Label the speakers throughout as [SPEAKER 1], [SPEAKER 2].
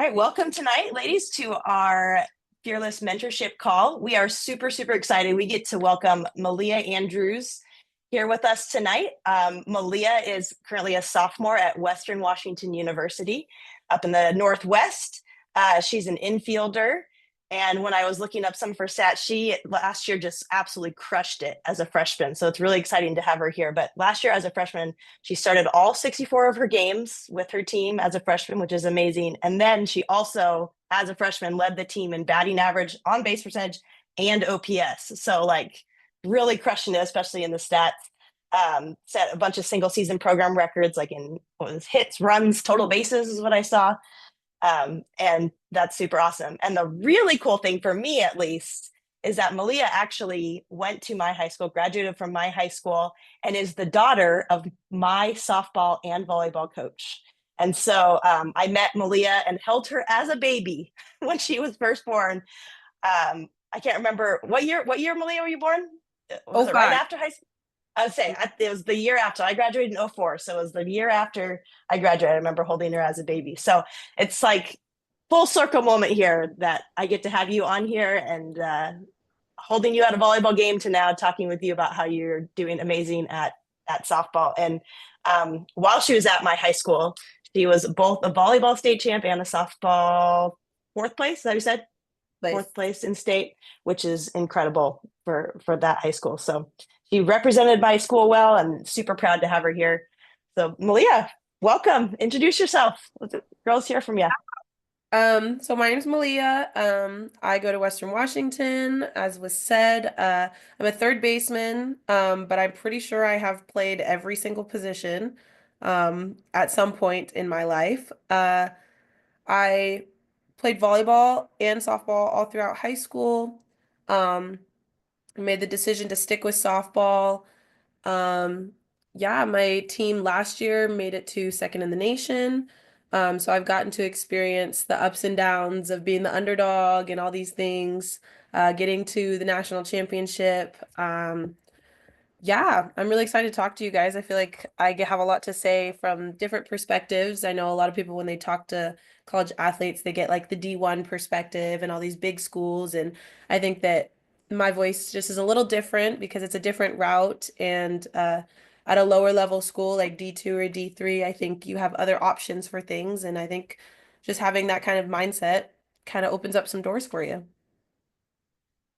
[SPEAKER 1] All right, welcome tonight, ladies, to our Fearless Mentorship Call. We are super, super excited. We get to welcome Maleah Andrews here with us tonight. Maleah is currently a sophomore at Western Washington University up in the Northwest. She's an infielder. And when I was looking up some of her stats, she last year just absolutely crushed it as a freshman. So it's really exciting to have her here. But last year as a freshman, she started all 64 of her games with her team as a freshman, which is amazing. And then she also, as a freshman, led the team in batting average, on base percentage, and OPS. So like really crushing it, especially in the stats. Set a bunch of single season program records, like in what was hits, runs, total bases is what I saw. And that's super awesome. And the really cool thing for me, at least, is that Maleah actually went to my high school, graduated from my high school, and is the daughter of my softball and volleyball coach. And so I met Maleah and held her as a baby when she was first born. I can't remember what year. What year, Maleah, were you born?
[SPEAKER 2] Oh,
[SPEAKER 1] Was it right
[SPEAKER 2] five.
[SPEAKER 1] after high school? I would say it was the year after I graduated in '04. So it was the year after I graduated. I remember holding her as a baby. So it's like full circle moment here that I get to have you on here and holding you at a volleyball game to now talking with you about how you're doing amazing at softball. And while she was at my high school, she was both a volleyball state champ and a softball fourth place. Is that what you said?
[SPEAKER 2] Place.
[SPEAKER 1] Fourth place in state, which is incredible for that high school. So she represented my school well, and super proud to have her here. So Maleah, welcome. Introduce yourself. Girls hear from you.
[SPEAKER 2] So my name's Maleah. I go to Western Washington, as was said. I'm a third baseman, but I'm pretty sure I have played every single position, at some point in my life. I played volleyball and softball all throughout high school. Um, I made the decision to stick with softball. Um, yeah, my team last year made it to second in the nation. So I've gotten to experience the ups and downs of being the underdog and all these things, getting to the national championship. Yeah, I'm really excited to talk to you guys. I feel like have a lot to say from different perspectives. I know a lot of people, when they talk to college athletes, they get like the D1 perspective and all these big schools. And I think that my voice just is a little different because it's a different route. And at a lower level school like D2 or D3, I think you have other options for things. And I think just having that kind of mindset kind of opens up some doors for you.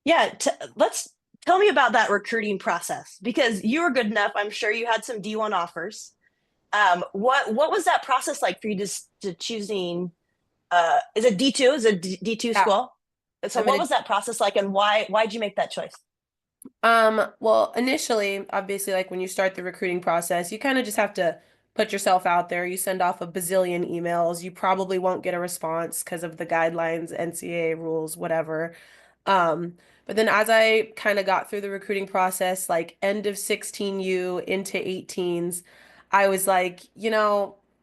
[SPEAKER 1] Yeah, let's tell me about that recruiting process because you were good enough. I'm sure you had some D1 offers. What was that process like for you to choosing? Is it D2? Is it D2
[SPEAKER 2] Yeah,
[SPEAKER 1] school? So
[SPEAKER 2] I'm in
[SPEAKER 1] what
[SPEAKER 2] a
[SPEAKER 1] was that process like, and why'd you make that choice?
[SPEAKER 2] Well, initially, obviously, like when you start the recruiting process, you kind of just have to put yourself out there. You send off a bazillion emails. You probably won't get a response because of the guidelines, NCAA rules, whatever. Um, but then as I kind of got through the recruiting process, like end of 16U into 18s, I was like,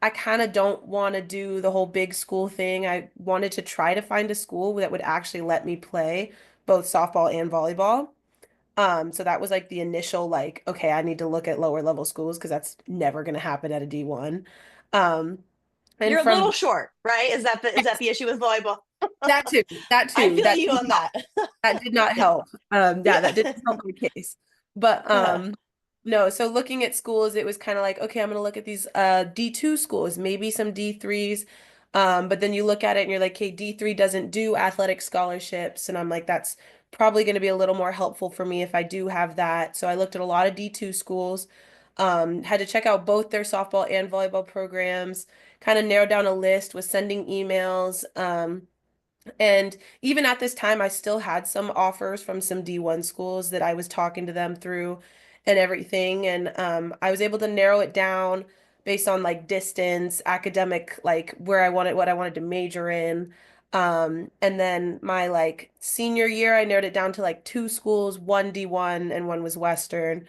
[SPEAKER 2] I kind of don't want to do the whole big school thing. I wanted to try to find a school that would actually let me play both softball and volleyball. So that was like the initial like, okay, I need to look at lower level schools because that's never going to happen at a D1. Um, and
[SPEAKER 1] You're a
[SPEAKER 2] from
[SPEAKER 1] little short, right? Is that the issue with volleyball?
[SPEAKER 2] that too, that
[SPEAKER 1] I
[SPEAKER 2] too,
[SPEAKER 1] feel you on that.
[SPEAKER 2] that did not
[SPEAKER 1] Yeah.
[SPEAKER 2] help. Yeah, that didn't help my case. But no, so looking at schools, it was kind of like, okay, I'm gonna look at these D2 schools, maybe some D3s. But then you look at it and you're like, okay, D3 doesn't do athletic scholarships. And I'm like, that's probably going to be a little more helpful for me if I do have that. So I looked at a lot of D2 schools, had to check out both their softball and volleyball programs, kind of narrowed down a list, was sending emails. And even at this time, I still had some offers from some D1 schools that I was talking to them through and everything. And I was able to narrow it down based on like distance, academic, like what I wanted to major in. And then my like senior year, I narrowed it down to like two schools, one D1 and one was Western.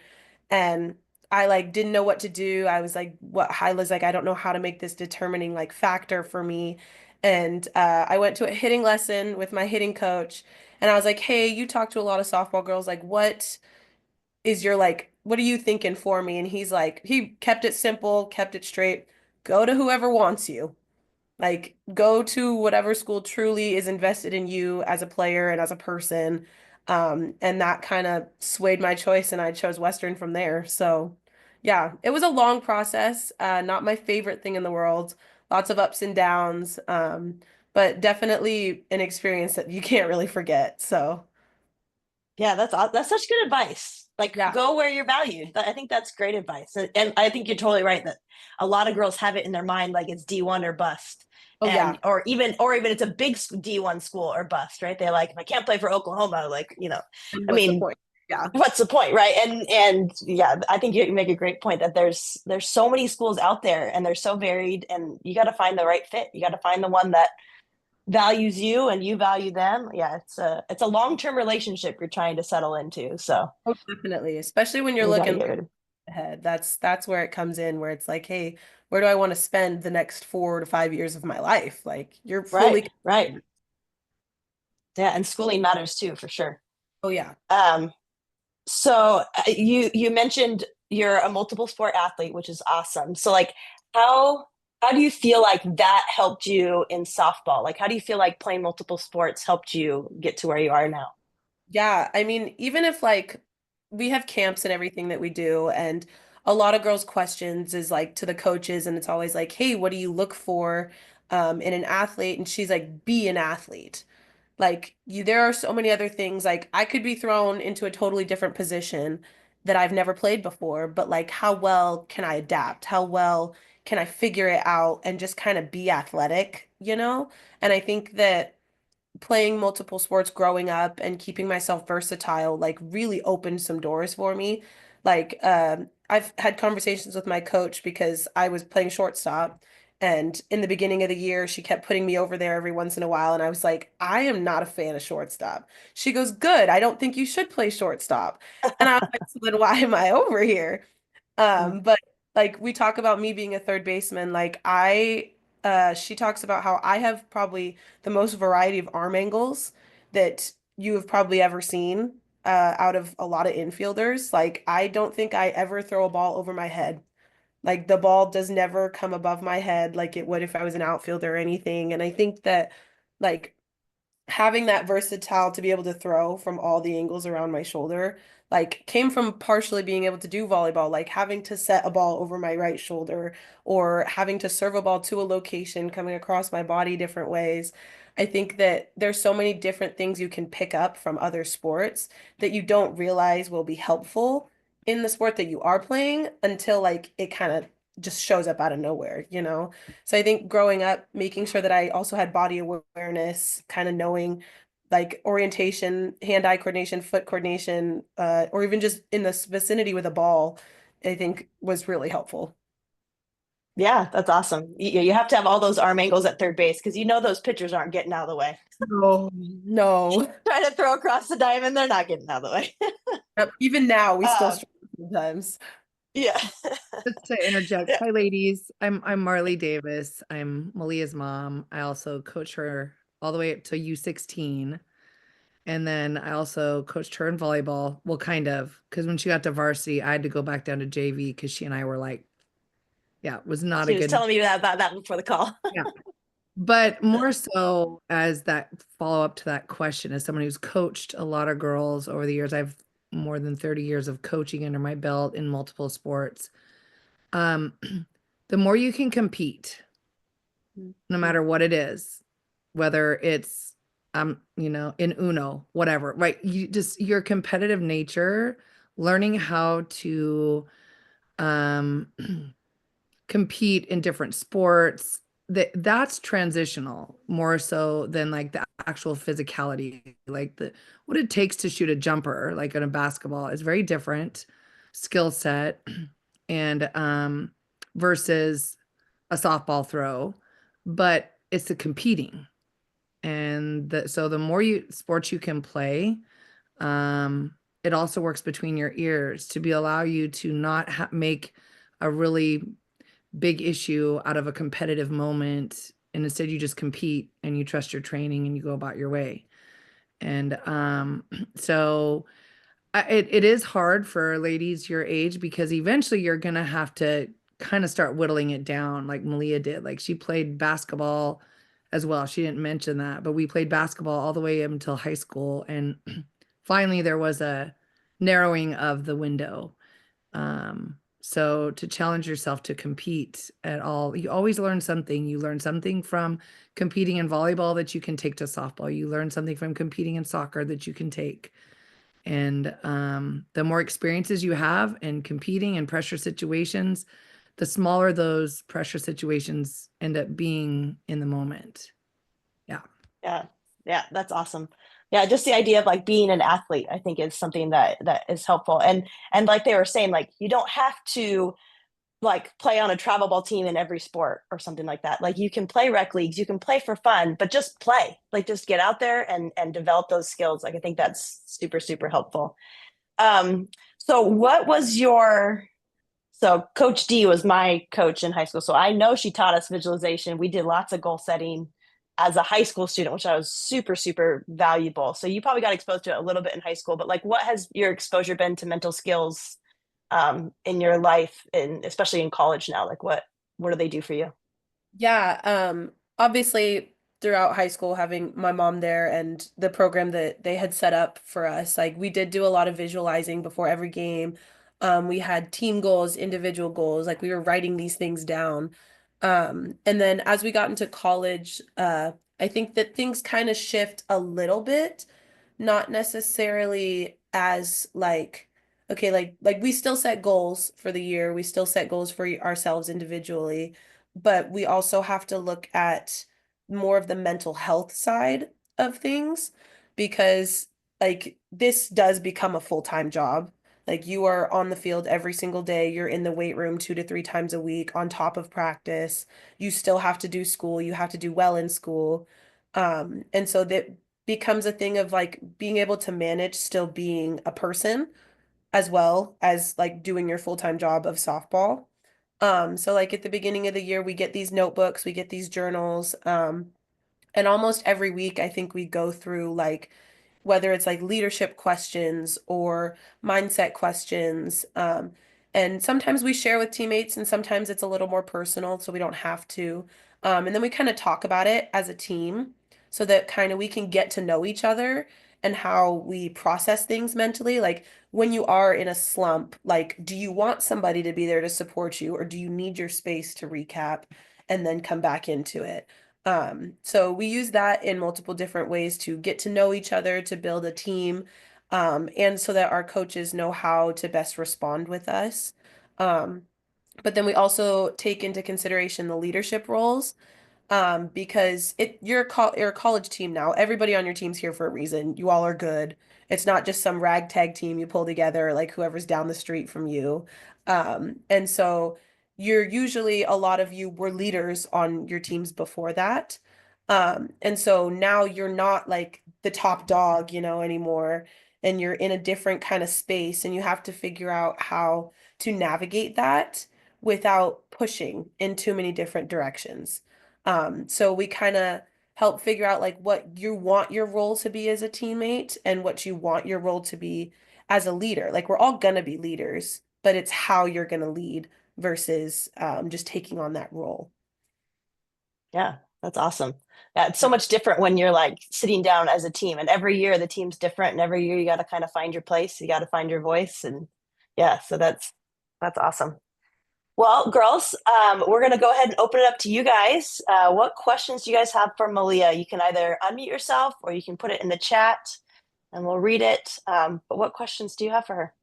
[SPEAKER 2] And I like didn't know what to do. I was like, I don't know how to make this determining like factor for me. And I went to a hitting lesson with my hitting coach, and I was like, "Hey, you talk to a lot of softball girls. Like, what are you thinking for me?" And he kept it simple, kept it straight. Go to whoever wants you. Like, go to whatever school truly is invested in you as a player and as a person. And that kind of swayed my choice, and I chose Western from there. So, yeah, it was a long process. Not my favorite thing in the world. Lots of ups and downs. But definitely an experience that you can't really forget. So,
[SPEAKER 1] Yeah, that's such good advice. Like,
[SPEAKER 2] yeah.
[SPEAKER 1] go where you're valued. I think that's great advice, and I think you're totally right that a lot of girls have it in their mind like it's D1 or bust,
[SPEAKER 2] Oh,
[SPEAKER 1] and
[SPEAKER 2] yeah.
[SPEAKER 1] or even it's a big D1 school or bust, right? They're like, if I can't play for Oklahoma, like
[SPEAKER 2] And
[SPEAKER 1] I
[SPEAKER 2] what's the
[SPEAKER 1] mean,
[SPEAKER 2] point? Yeah.
[SPEAKER 1] what's the point, right? And yeah, I think you make a great point that there's so many schools out there, and they're so varied, and you got to find the right fit. You got to find the one that values you and you value them. Yeah, it's a long-term relationship you're trying to settle into. So
[SPEAKER 2] Oh, definitely. Especially when you're
[SPEAKER 1] you got to
[SPEAKER 2] looking
[SPEAKER 1] get rid of.
[SPEAKER 2] ahead. That's where it comes in, where it's like, hey, where do I want to spend the next 4 to 5 years of my life? Like, you're
[SPEAKER 1] Right,
[SPEAKER 2] fully.
[SPEAKER 1] right. Yeah, and schooling matters too, for sure.
[SPEAKER 2] Oh, yeah.
[SPEAKER 1] Um, so you mentioned you're a multiple sport athlete, which is awesome. So like how do you feel like that helped you in softball? Like how do you feel like playing multiple sports helped you get to where you are now?
[SPEAKER 2] Yeah, I mean, even if like we have camps and everything that we do, and a lot of girls' questions is like to the coaches, and it's always like, hey, what do you look for in an athlete? And she's like, be an athlete. Like, there are so many other things. Like, I could be thrown into a totally different position that I've never played before, but like, how well can I adapt? How well can I figure it out and just kind of be athletic, you know? And I think that playing multiple sports growing up and keeping myself versatile like really opened some doors for me. Like I've had conversations with my coach because I was playing shortstop, and in the beginning of the year she kept putting me over there every once in a while, and I was like, I am not a fan of shortstop. She goes, good, I don't think you should play shortstop. And I was like, so then why am I over here? But like we talk about me being a third baseman, like she talks about how I have probably the most variety of arm angles that you have probably ever seen out of a lot of infielders. Like I don't think I ever throw a ball over my head. Like the ball does never come above my head like it would if I was an outfielder or anything. And I think that like having that versatile to be able to throw from all the angles around my shoulder like came from partially being able to do volleyball, like having to set a ball over my right shoulder or having to serve a ball to a location coming across my body different ways. I think that there's so many different things you can pick up from other sports that you don't realize will be helpful in the sport that you are playing until like it kind of just shows up out of nowhere, you know? So I think growing up, making sure that I also had body awareness, kind of knowing like orientation, hand-eye coordination, foot coordination, or even just in this vicinity with a ball, I think was really helpful.
[SPEAKER 1] Yeah, that's awesome. You have to have all those arm angles at third base because those pitchers aren't getting out of the way.
[SPEAKER 2] No, no.
[SPEAKER 1] Trying to throw across the diamond, they're not getting out of the way.
[SPEAKER 2] Yep, even now, we still
[SPEAKER 1] um,
[SPEAKER 2] struggle sometimes.
[SPEAKER 1] yeah.
[SPEAKER 3] Just to interject,
[SPEAKER 1] Yeah.
[SPEAKER 3] hi ladies. I'm Marley Davis. I'm Maleah's mom. I also coach her all the way up to U16. And then I also coached her in volleyball. Well, kind of, because when she got to varsity, I had to go back down to JV because she and I were like, yeah, it was not a
[SPEAKER 1] She was
[SPEAKER 3] good,
[SPEAKER 1] telling me about that before the call.
[SPEAKER 3] yeah. But more so as that follow up to that question, as someone who's coached a lot of girls over the years, I've more than 30 years of coaching under my belt in multiple sports. Um, the more you can compete, no matter what it is, whether it's in Uno, whatever, right? Your competitive nature, learning how to um compete in different sports, that's transitional more so than like the actual physicality, like the what it takes to shoot a jumper, like in a basketball, is very different skill set and versus a softball throw, but it's the competing. And so the more sports you can play, um, it also works between your ears to be allow you to not make a really big issue out of a competitive moment. And instead you just compete and you trust your training and you go about your way. And so it is hard for ladies your age because eventually you're going to have to kind of start whittling it down like Maleah did. Like she played basketball as well. She didn't mention that, but we played basketball all the way up until high school. And finally there was a narrowing of the window. So to challenge yourself to compete at all, you always learn something. You learn something from competing in volleyball that you can take to softball. You learn something from competing in soccer that you can take. And the more experiences you have in competing in pressure situations, the smaller those pressure situations end up being in the moment. Yeah.
[SPEAKER 1] Yeah. Yeah. That's awesome. Yeah. Just the idea of like being an athlete, I think is something that is helpful. And like they were saying, like, you don't have to like play on a travel ball team in every sport or something like that. Like you can play rec leagues, you can play for fun, but just play, like just get out there and develop those skills. Like I think that's super, super helpful. So what was your so Coach D was my coach in high school. So I know she taught us visualization. We did lots of goal setting as a high school student, which I was super, super valuable. So you probably got exposed to it a little bit in high school, but like what has your exposure been to mental skills in your life and especially in college now? Like what do they do for you?
[SPEAKER 2] Yeah, obviously throughout high school having my mom there and the program that they had set up for us, like we did do a lot of visualizing before every game. We had team goals, individual goals, like we were writing these things down. And then as we got into college, I think that things kind of shift a little bit, not necessarily as like okay, like we still set goals for the year, we still set goals for ourselves individually, but we also have to look at more of the mental health side of things because like this does become a full-time job. Like you are on the field every single day. You're in the weight room 2 to 3 times a week on top of practice. You still have to do school. You have to do well in school. And so that becomes a thing of like being able to manage still being a person as well as like doing your full-time job of softball. So like at the beginning of the year, we get these notebooks, we get these journals, and almost every week, I think we go through like whether it's like leadership questions or mindset questions. And sometimes we share with teammates, and sometimes it's a little more personal, so we don't have to. And then we kind of talk about it as a team so that kind of we can get to know each other and how we process things mentally. Like when you are in a slump, like do you want somebody to be there to support you, or do you need your space to recap and then come back into it? So we use that in multiple different ways to get to know each other, to build a team, and so that our coaches know how to best respond with us. Um, but then we also take into consideration the leadership roles because you're a college team now. Everybody on your team's here for a reason. You all are good. It's not just some ragtag team you pull together like whoever's down the street from you. And so you're usually a lot of you were leaders on your teams before that. And so now you're not like the top dog, anymore, and you're in a different kind of space, and you have to figure out how to navigate that without pushing in too many different directions. So we kind of help figure out like what you want your role to be as a teammate and what you want your role to be as a leader. Like we're all gonna be leaders, but it's how you're gonna lead versus just taking on that role.
[SPEAKER 1] Yeah, that's awesome. Yeah, it's so much different when you're like sitting down as a team, and every year the team's different, and every year you got to kind of find your place, you got to find your voice, and yeah, so that's awesome. Well, girls, we're gonna go ahead and open it up to you guys. What questions do you guys have for Maleah? You can either unmute yourself or you can put it in the chat, and we'll read it. But what questions do you have for her?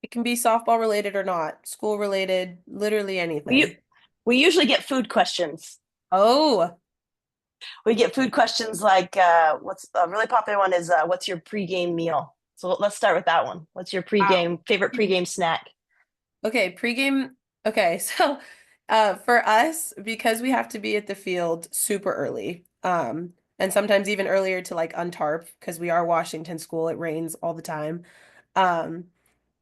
[SPEAKER 2] It can be softball related or not, school related, literally
[SPEAKER 1] We
[SPEAKER 2] anything.
[SPEAKER 1] we usually get food questions.
[SPEAKER 2] Oh,
[SPEAKER 1] We get food questions like what's a really popular one is what's your pregame meal? So let's start with that one. What's your
[SPEAKER 2] wow.
[SPEAKER 1] pregame favorite pregame snack?
[SPEAKER 2] Okay, pregame. Okay, so for us, because we have to be at the field super early, and sometimes even earlier to like untarp because we are Washington school, it rains all the time. Um,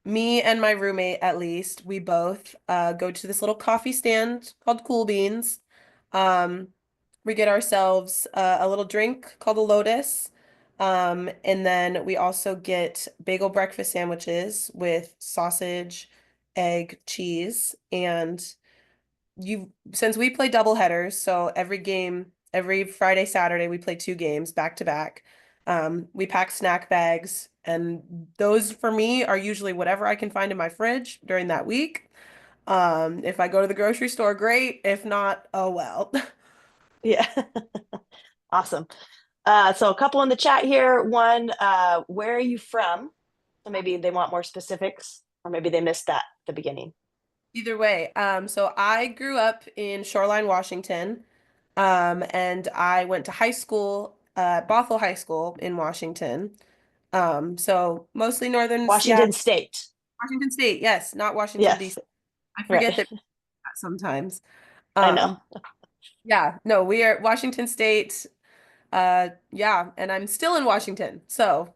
[SPEAKER 2] Me and my roommate, at least, we both go to this little coffee stand called Cool Beans. Um, we get ourselves a little drink called a Lotus. And then we also get bagel breakfast sandwiches with sausage, egg, cheese, and since we play double headers, so every game, every Friday, Saturday, we play 2 games back to back. We pack snack bags, and those for me are usually whatever I can find in my fridge during that week. If I go to the grocery store, great. If not, oh well.
[SPEAKER 1] Yeah. Awesome. So a couple in the chat here. One, where are you from? So maybe they want more specifics, or maybe they missed that at the beginning.
[SPEAKER 2] Either way, so I grew up in Shoreline, Washington, and I went to high school, Bothell High School in Washington. So mostly northern
[SPEAKER 1] Washington
[SPEAKER 2] Seattle,
[SPEAKER 1] State.
[SPEAKER 2] Washington State, yes, not Washington,
[SPEAKER 1] Yes,
[SPEAKER 2] D.C. I forget
[SPEAKER 1] right.
[SPEAKER 2] that sometimes.
[SPEAKER 1] I know.
[SPEAKER 2] Um, yeah, no, we are Washington State. Yeah, and I'm still in Washington, so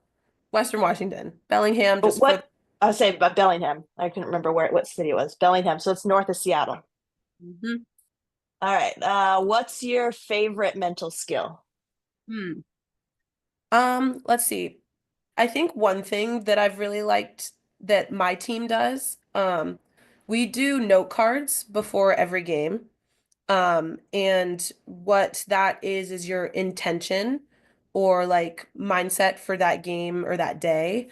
[SPEAKER 2] Western Washington, Bellingham,
[SPEAKER 1] But
[SPEAKER 2] just for.
[SPEAKER 1] what I would say about Bellingham. I couldn't remember what city it was. Bellingham. So it's north of Seattle.
[SPEAKER 2] Mhm.
[SPEAKER 1] All right. What's your favorite mental skill?
[SPEAKER 2] Hmm. Let's see. I think one thing that I've really liked that my team does, we do note cards before every game. And what that is your intention or like mindset for that game or that day.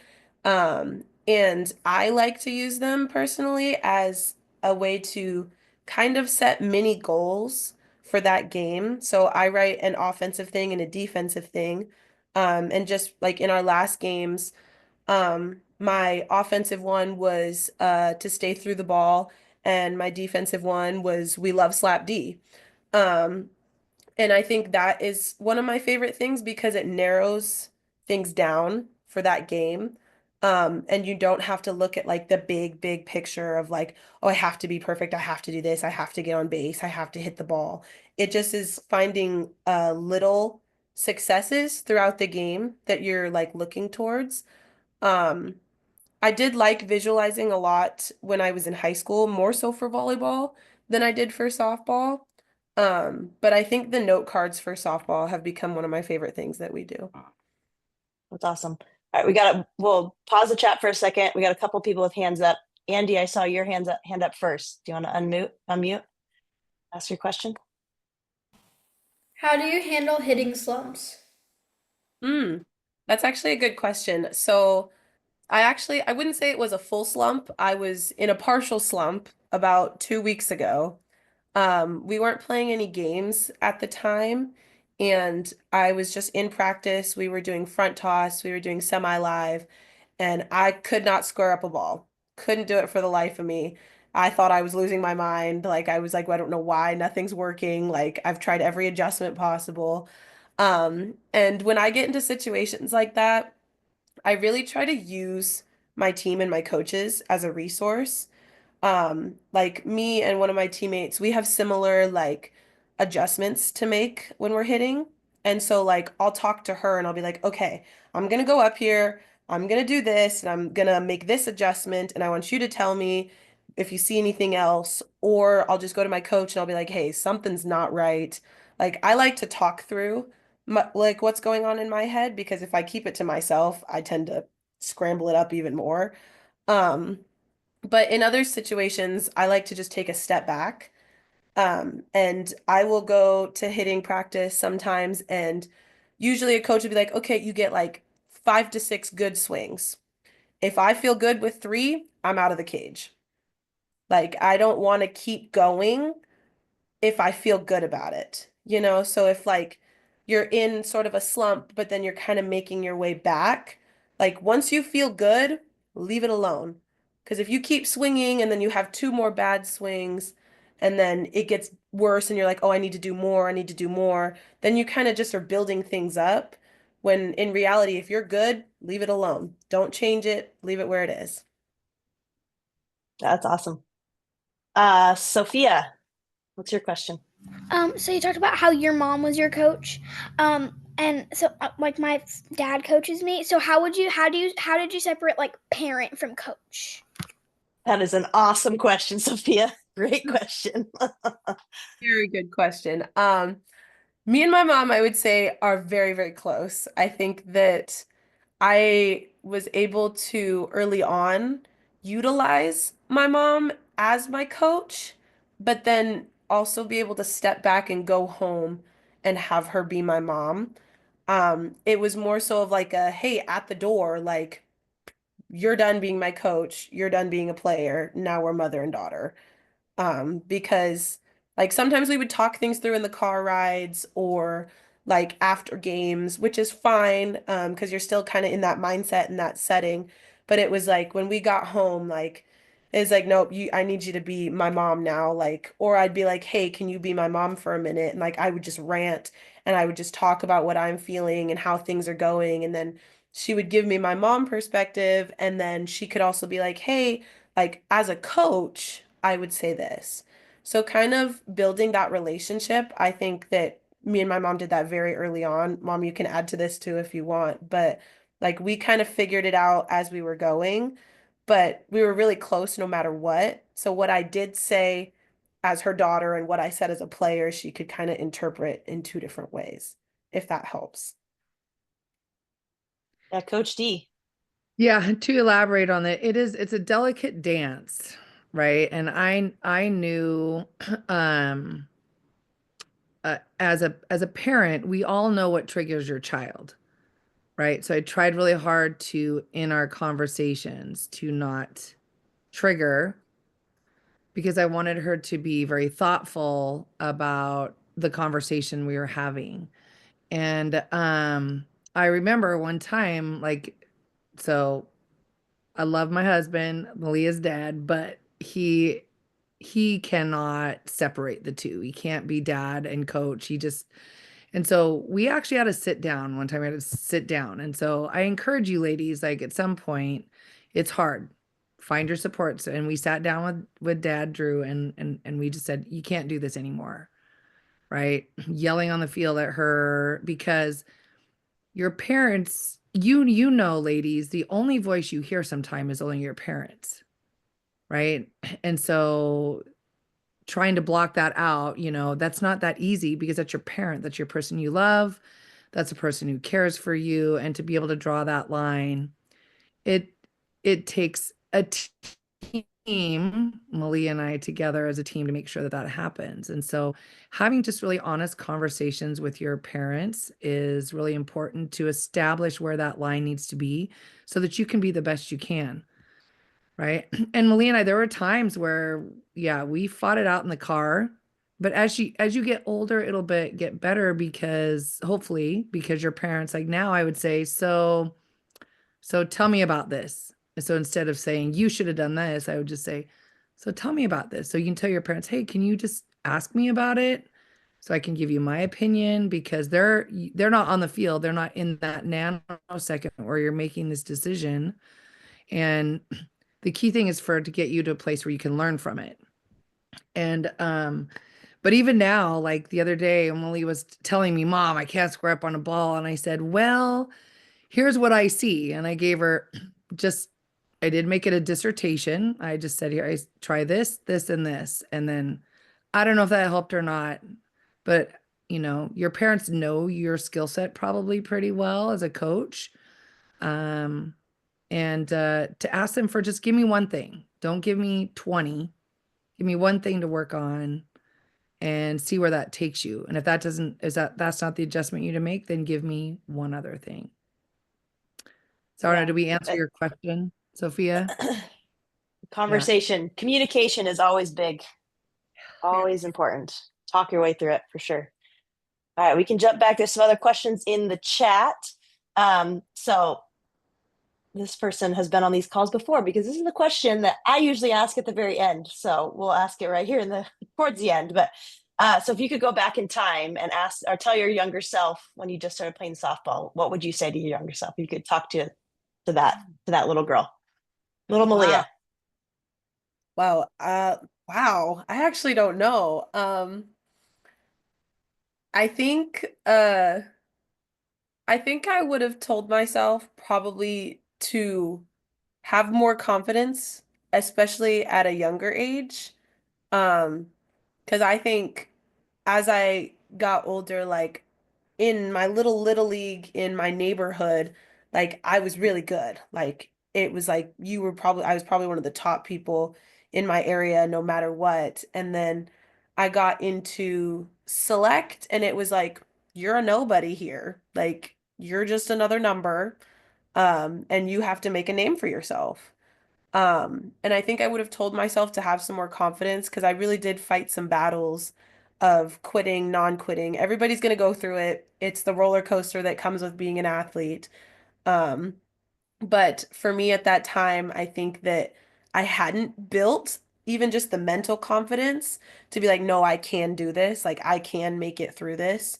[SPEAKER 2] And I like to use them personally as a way to kind of set mini goals for that game. So I write an offensive thing and a defensive thing. And just like in our last games, my offensive one was to stay through the ball, and my defensive one was we love slap D. Um, and I think that is one of my favorite things because it narrows things down for that game. And you don't have to look at like the big picture of like, oh, I have to be perfect. I have to do this. I have to get on base. I have to hit the ball. It just is finding little successes throughout the game that you're like looking towards. Um, I did like visualizing a lot when I was in high school, more so for volleyball than I did for softball. But I think the note cards for softball have become one of my favorite things that we do.
[SPEAKER 1] That's awesome. All right, we'll pause the chat for a second. We got a couple people with hands up. Andy, I saw your hand up first. Do you want to unmute, ask your question?
[SPEAKER 4] How do you handle hitting slumps?
[SPEAKER 2] That's actually a good question. So I wouldn't say it was a full slump. I was in a partial slump about 2 weeks ago. We weren't playing any games at the time, and I was just in practice. We were doing front toss, we were doing semi-live, and I could not square up a ball. Couldn't do it for the life of me. I thought I was losing my mind. Like I was like, well, I don't know why nothing's working. Like I've tried every adjustment possible. And when I get into situations like that, I really try to use my team and my coaches as a resource. Like me and one of my teammates, we have similar like adjustments to make when we're hitting. And so like I'll talk to her and I'll be like, okay, I'm gonna go up here, I'm gonna do this, and I'm gonna make this adjustment, and I want you to tell me if you see anything else, or I'll just go to my coach and I'll be like, hey, something's not right. Like I like to talk through like what's going on in my head because if I keep it to myself, I tend to scramble it up even more. Um, but in other situations, I like to just take a step back. And I will go to hitting practice sometimes, and usually a coach would be like, okay, you get like 5 to 6 good swings. If I feel good with 3, I'm out of the cage. Like, I don't want to keep going if I feel good about it, you know? So if like you're in sort of a slump, but then you're kind of making your way back, like once you feel good, leave it alone. Because if you keep swinging and then you have 2 more bad swings and then it gets worse and you're like, oh, I need to do more, I need to do more, then you kind of just are building things up. When in reality, if you're good, leave it alone. Don't change it, leave it where it is.
[SPEAKER 1] That's awesome. Sophia, what's your question?
[SPEAKER 4] So you talked about how your mom was your coach, and so like my dad coaches me. So how did you separate like parent from coach?
[SPEAKER 1] That is an awesome question, Sophia. Great question.
[SPEAKER 2] Very good question. Me and my mom, I would say, are very, very close. I think that I was able to early on utilize my mom as my coach, but then also be able to step back and go home and have her be my mom. It was more so of like a, hey, at the door, like you're done being my coach, you're done being a player, now we're mother and daughter. Because like sometimes we would talk things through in the car rides or like after games, which is fine, because you're still kind of in that mindset and that setting. But it was like when we got home, like it's like, nope, I need you to be my mom now. Like, or I'd be like, hey, can you be my mom for a minute? And like I would just rant and I would just talk about what I'm feeling and how things are going. And then she would give me my mom perspective, and then she could also be like, hey, like as a coach, I would say this. So kind of building that relationship, I think that me and my mom did that very early on. Mom, you can add to this too if you want, but like we kind of figured it out as we were going, but we were really close no matter what. So what I did say as her daughter and what I said as a player, she could kind of interpret in two different ways, if that helps.
[SPEAKER 1] Yeah, Coach D.
[SPEAKER 3] Yeah, to elaborate on it, it's a delicate dance, right? And I knew um as a parent, we all know what triggers your child, right? So I tried really hard to in our conversations to not trigger because I wanted her to be very thoughtful about the conversation we were having. And I remember one time like so I love my husband, Maleah's dad, but he cannot separate the two. He can't be dad and coach. He just and so we actually had to sit down one time. We had to sit down. And so I encourage you ladies, like at some point, it's hard. Find your supports. And we sat down with Dad Drew and we just said, you can't do this anymore. Right. Yelling on the field at her because your parents, you know, ladies, the only voice you hear sometime is only your parents, right? And so trying to block that out, you know, that's not that easy because that's your parent, that's your person you love, that's a person who cares for you, and to be able to draw that line, it it takes a team, Maleah and I together as a team to make sure that that happens. And so having just really honest conversations with your parents is really important to establish where that line needs to be so that you can be the best you can. Right. And Maleah and I, there were times where, yeah, we fought it out in the car. But as you get older, get better because hopefully, because your parents, like now I would say, so tell me about this. And so instead of saying you should have done this, I would just say, so tell me about this. So you can tell your parents, hey, can you just ask me about it? So I can give you my opinion because they're not on the field. They're not in that nanosecond where you're making this decision. And the key thing is for it to get you to a place where you can learn from it. And but even now, like the other day, Emily was telling me, Mom, I can't square up on a ball. And I said, well, here's what I see. And I gave her just, I did make it a dissertation. I just said, here, I try this, this, and this. And then I don't know if that helped or not, but you know, your parents know your skill set probably pretty well as a coach. Um, and to ask them for just give me one thing. Don't give me 20. Give me one thing to work on and see where that takes you. And if that doesn't, that's not the adjustment you need to make, then give me one other thing. So,
[SPEAKER 1] Yeah.
[SPEAKER 3] did we answer your question, Sophia?
[SPEAKER 1] Conversation, communication is always big,
[SPEAKER 3] Yeah.
[SPEAKER 1] always important. Talk your way through it for sure. All right, we can jump back to some other questions in the chat. So this person has been on these calls before because this is the question that I usually ask at the very end. So we'll ask it right here in the towards the end. But so if you could go back in time and ask or tell your younger self when you just started playing softball, what would you say to your younger self? You could talk to that little girl, little
[SPEAKER 2] Wow.
[SPEAKER 1] Maleah.
[SPEAKER 2] Wow. Wow. I actually don't know. I think I think I would have told myself probably to have more confidence, especially at a younger age. Because I think as I got older, like in my little league in my neighborhood, like I was really good. Like it was like I was probably one of the top people in my area no matter what. And then I got into select and it was like you're a nobody here. Like you're just another number. And you have to make a name for yourself. And I think I would have told myself to have some more confidence because I really did fight some battles of quitting, non-quitting. Everybody's going to go through it. It's the roller coaster that comes with being an athlete. Um, but for me at that time, I think that I hadn't built even just the mental confidence to be like, no, I can do this. Like I can make it through this.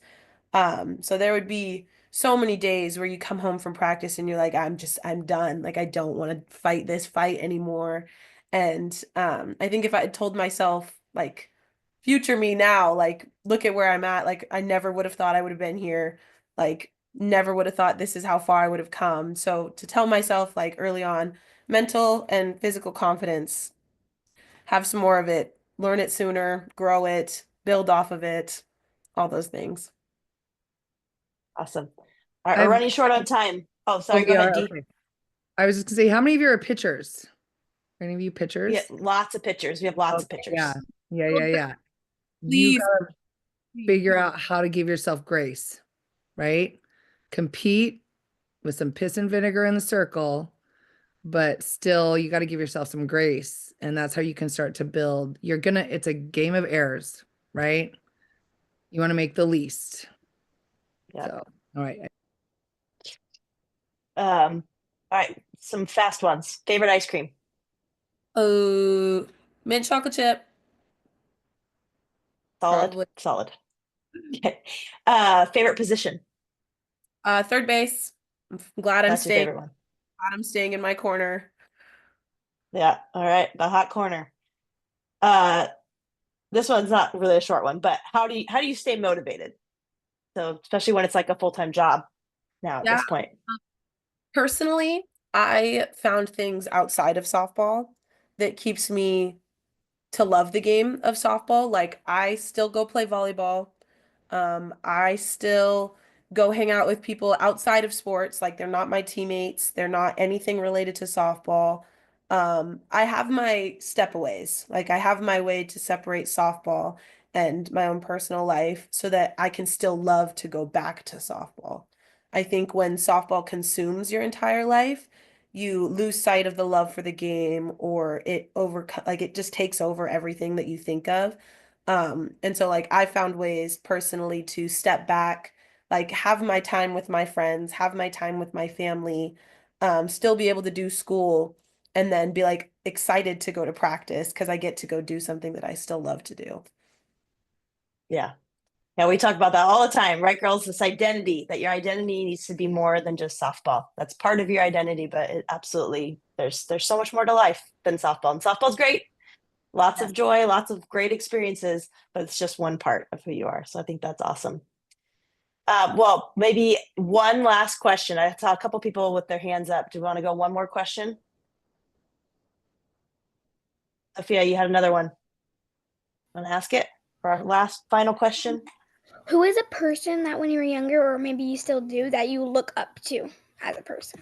[SPEAKER 2] So there would be so many days where you come home from practice and you're like, I'm done. Like, I don't want to fight this fight anymore. And I think if I had told myself, like, future me now, like, look at where I'm at, like, I never would have thought I would have been here. Like, never would have thought this is how far I would have come. So to tell myself, like, early on, mental and physical confidence, have some more of it, learn it sooner, grow it, build off of it, all those things.
[SPEAKER 1] Awesome. All right, we're
[SPEAKER 3] I've
[SPEAKER 1] running short on time. Oh,
[SPEAKER 3] oh,
[SPEAKER 1] sorry. Go
[SPEAKER 3] we
[SPEAKER 1] ahead,
[SPEAKER 3] are
[SPEAKER 1] Dee.
[SPEAKER 3] okay. I was just gonna say, how many of you are pitchers? Are any of you
[SPEAKER 1] We
[SPEAKER 3] pitchers?
[SPEAKER 1] have lots of pictures. We have lots of
[SPEAKER 3] Okay,
[SPEAKER 1] pictures.
[SPEAKER 3] yeah, yeah. You
[SPEAKER 2] Please.
[SPEAKER 3] gotta figure out how to give yourself grace, right? Compete with some piss and vinegar in the circle, but still you got to give yourself some grace. And that's how you can start to build. It's a game of errors, right? You want to make the least.
[SPEAKER 1] Yeah.
[SPEAKER 3] So, all right.
[SPEAKER 1] All right, some fast ones. Favorite ice cream?
[SPEAKER 2] Oh, mint chocolate chip,
[SPEAKER 1] Solid,
[SPEAKER 2] probably.
[SPEAKER 1] solid. Okay. Favorite position?
[SPEAKER 2] Third base. I'm
[SPEAKER 1] That's your favorite one.
[SPEAKER 2] glad I'm staying in my corner.
[SPEAKER 1] Yeah. All right. The hot corner. Uh, this one's not really a short one, but how do you stay motivated? So especially when it's like a full-time job now at
[SPEAKER 2] Yeah,
[SPEAKER 1] this point.
[SPEAKER 2] personally, I found things outside of softball that keeps me to love the game of softball. Like I still go play volleyball. I still go hang out with people outside of sports. Like they're not my teammates. They're not anything related to softball. I have my stepaways. Like I have my way to separate softball and my own personal life so that I can still love to go back to softball. I think when softball consumes your entire life, you lose sight of the love for the game or it just takes over everything that you think of. And so like I found ways personally to step back, like have my time with my friends, have my time with my family, still be able to do school and then be like excited to go to practice because I get to go do something that I still love to do.
[SPEAKER 1] Yeah. Yeah, we talk about that all the time, right, girls? This identity, that your identity needs to be more than just softball. That's part of your identity, but it absolutely there's so much more to life than softball. And softball's great. Lots
[SPEAKER 2] Yes.
[SPEAKER 1] of joy, lots of great experiences, but it's just one part of who you are. So I think that's awesome. Well, maybe one last question. I saw a couple people with their hands up. Do you want to go one more question? Sophia, you had another one. Want to ask it for our last final question?
[SPEAKER 4] Who is a person that when you were younger, or maybe you still do, that you look up to as a person?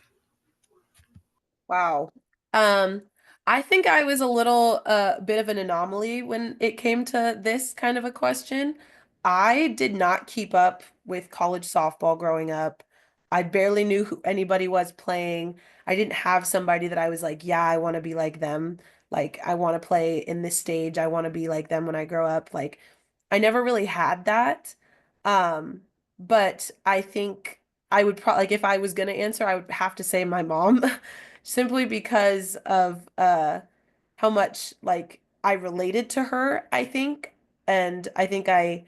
[SPEAKER 2] Wow. Um, I think I was a little bit of an anomaly when it came to this kind of a question. I did not keep up with college softball growing up. I barely knew who anybody was playing. I didn't have somebody that I was like, yeah, I want to be like them. Like, I want to play in this stage. I want to be like them when I grow up. Like, I never really had that. Um, but I think I would probably like if I was gonna answer, I would have to say my mom. Simply because of how much like I related to her, I think. And I think I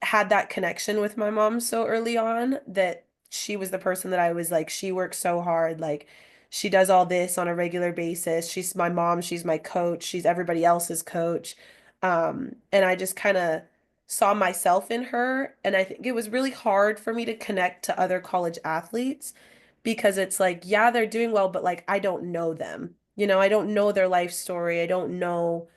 [SPEAKER 2] had that connection with my mom so early on that she was the person that I was like, she works so hard, like she does all this on a regular basis. She's my mom, she's my coach, she's everybody else's coach. And I just kind of saw myself in her, and I think it was really hard for me to connect to other college athletes because it's like, yeah, they're doing well, but like I don't know them. You know, I don't know their life story. I don't know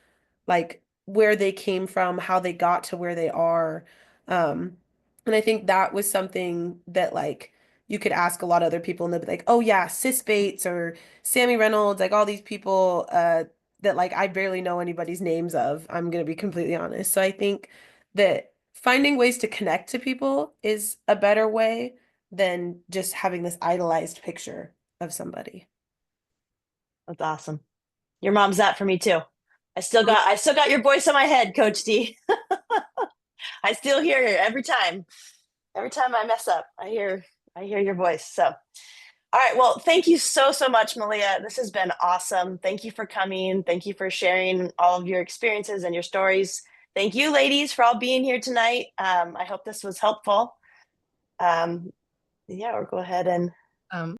[SPEAKER 2] like where they came from, how they got to where they are. And I think that was something that like you could ask a lot of other people and they'll be like, oh yeah, Sis Bates or Sammy Reynolds, like all these people that like I barely know anybody's names of, I'm gonna be completely honest. So I think that finding ways to connect to people is a better way than just having this idolized picture of somebody.
[SPEAKER 1] That's awesome. Your mom's that for me too. I still got your voice in my head, Coach D. I still hear her every time. Every time I mess up, I hear your voice. So, all right. Well, thank you so much, Maleah. This has been awesome. Thank you for coming. Thank you for sharing all of your experiences and your stories. Thank you, ladies, for all being here tonight. I hope this was helpful. Yeah, we'll go ahead and